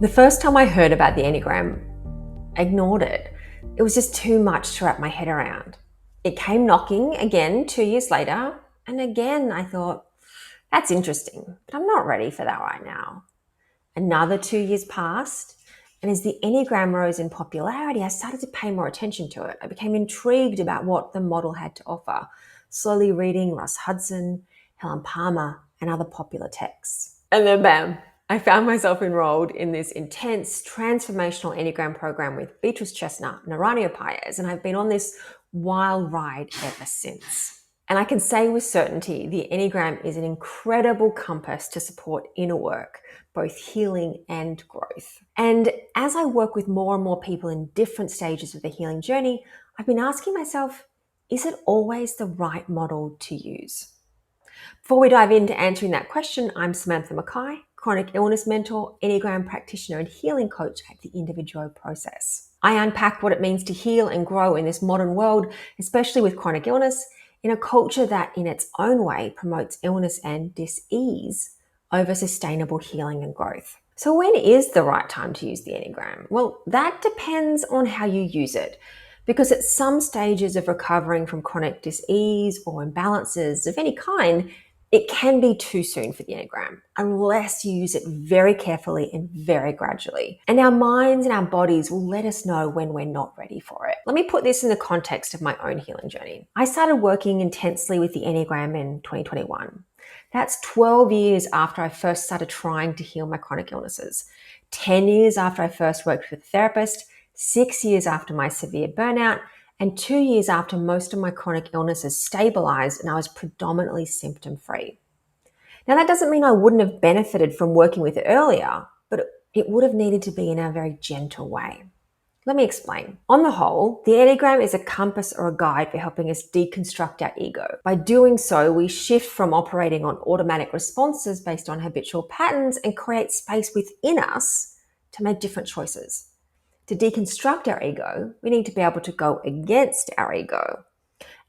The first time I heard about the Enneagram, I ignored it. It was just too much to wrap my head around. It came knocking again 2 years later, and again I thought, that's interesting, but I'm not ready for that right now. Another 2 years passed, and as the Enneagram rose in popularity, I started to pay more attention to it. I became intrigued about what the model had to offer, slowly reading Russ Hudson, Helen Palmer, and other popular texts. And then bam, I found myself enrolled in this intense transformational Enneagram program with Beatrice Chestnut and Aranio Paez, and I've been on this wild ride ever since. And I can say with certainty, the Enneagram is an incredible compass to support inner work, both healing and growth. And as I work with more and more people in different stages of the healing journey, I've been asking myself, is it always the right model to use? Before we dive into answering that question, I'm Samantha Mackay, chronic illness mentor, Enneagram practitioner, and healing coach at the Individual Process. I unpack what it means to heal and grow in this modern world, especially with chronic illness, in a culture that in its own way promotes illness and dis-ease over sustainable healing and growth. So when is the right time to use the Enneagram? Well, that depends on how you use it. Because at some stages of recovering from chronic dis-ease or imbalances of any kind, it can be too soon for the Enneagram unless you use it very carefully and very gradually. And our minds and our bodies will let us know when we're not ready for it. Let me put this in the context of my own healing journey. I started working intensely with the Enneagram in 2021. That's 12 years after I first started trying to heal my chronic illnesses, 10 years after I first worked with a therapist, 6 years after my severe burnout, and 2 years after most of my chronic illnesses stabilized and I was predominantly symptom-free. Now, that doesn't mean I wouldn't have benefited from working with it earlier, but it would have needed to be in a very gentle way. Let me explain. On the whole, the Enneagram is a compass or a guide for helping us deconstruct our ego. By doing so, we shift from operating on automatic responses based on habitual patterns and create space within us to make different choices. To deconstruct our ego, we need to be able to go against our ego.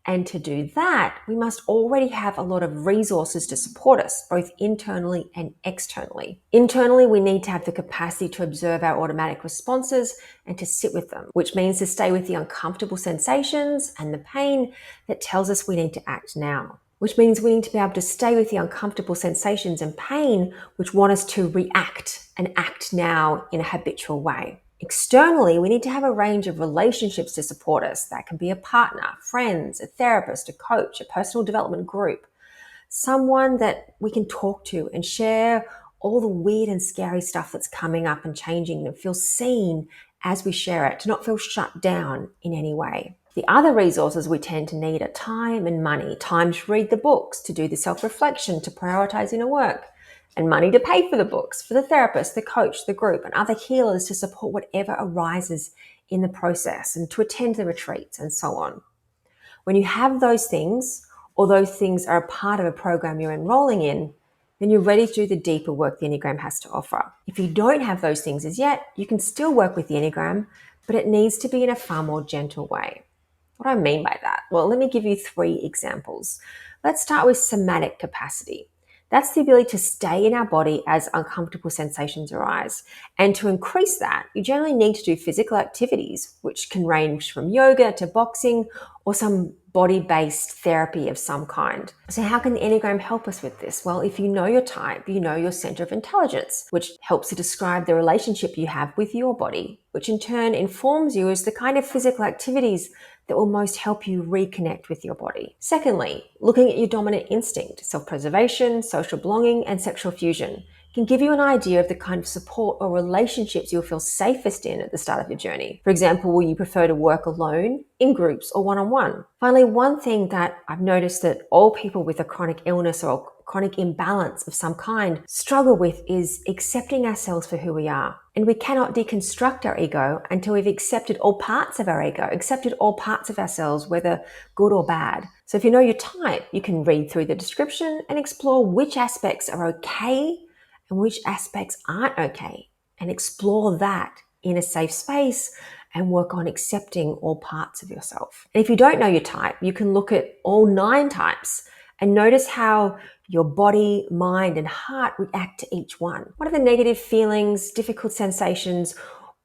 And to do that, we must already have a lot of resources to support us, both internally and externally. Internally, we need to have the capacity to observe our automatic responses and to sit with them, which means to stay with the uncomfortable sensations and the pain that tells us we need to act now. Which means we need to be able to stay with the uncomfortable sensations and pain which want us to react and act now in a habitual way. Externally, we need to have a range of relationships to support us. That can be a partner, friends, a therapist, a coach, a personal development group, someone that we can talk to and share all the weird and scary stuff that's coming up and changing and feel seen as we share it, to not feel shut down in any way. The other resources we tend to need are time and money. Time to read the books, to do the self-reflection, to prioritize inner work, and money to pay for the books, for the therapist, the coach, the group, and other healers to support whatever arises in the process and to attend the retreats and so on. When you have those things, or those things are a part of a program you're enrolling in, then you're ready to do the deeper work the Enneagram has to offer. If you don't have those things as yet, you can still work with the Enneagram, but it needs to be in a far more gentle way. What do I mean by that? Well, let me give you 3 examples. Let's start with somatic capacity. That's the ability to stay in our body as uncomfortable sensations arise. And to increase that, you generally need to do physical activities, which can range from yoga to boxing or some body-based therapy of some kind. So how can the Enneagram help us with this? Well, if you know your type, you know your center of intelligence, which helps to describe the relationship you have with your body, which in turn informs you as the kind of physical activities that will most help you reconnect with your body. Secondly, looking at your dominant instinct, self-preservation, social belonging, and sexual fusion can give you an idea of the kind of support or relationships you'll feel safest in at the start of your journey. For example, will you prefer to work alone, in groups, or one-on-one? Finally, one thing that I've noticed that all people with a chronic illness or chronic imbalance of some kind struggle with is accepting ourselves for who we are. And we cannot deconstruct our ego until we've accepted all parts of our ego, accepted all parts of ourselves, whether good or bad. So if you know your type, you can read through the description and explore which aspects are okay and which aspects aren't okay, and explore that in a safe space and work on accepting all parts of yourself. And if you don't know your type, you can look at all 9 types and notice how your body, mind, and heart react to each one. What are the negative feelings, difficult sensations,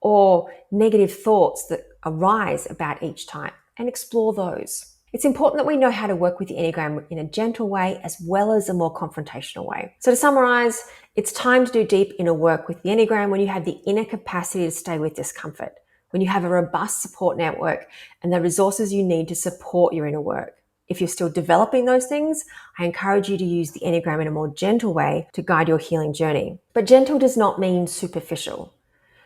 or negative thoughts that arise about each type? And explore those. It's important that we know how to work with the Enneagram in a gentle way as well as a more confrontational way. So to summarize, it's time to do deep inner work with the Enneagram when you have the inner capacity to stay with discomfort, when you have a robust support network and the resources you need to support your inner work. If you're still developing those things, I encourage you to use the Enneagram in a more gentle way to guide your healing journey. But gentle does not mean superficial,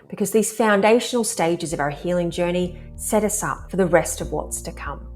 because these foundational stages of our healing journey set us up for the rest of what's to come.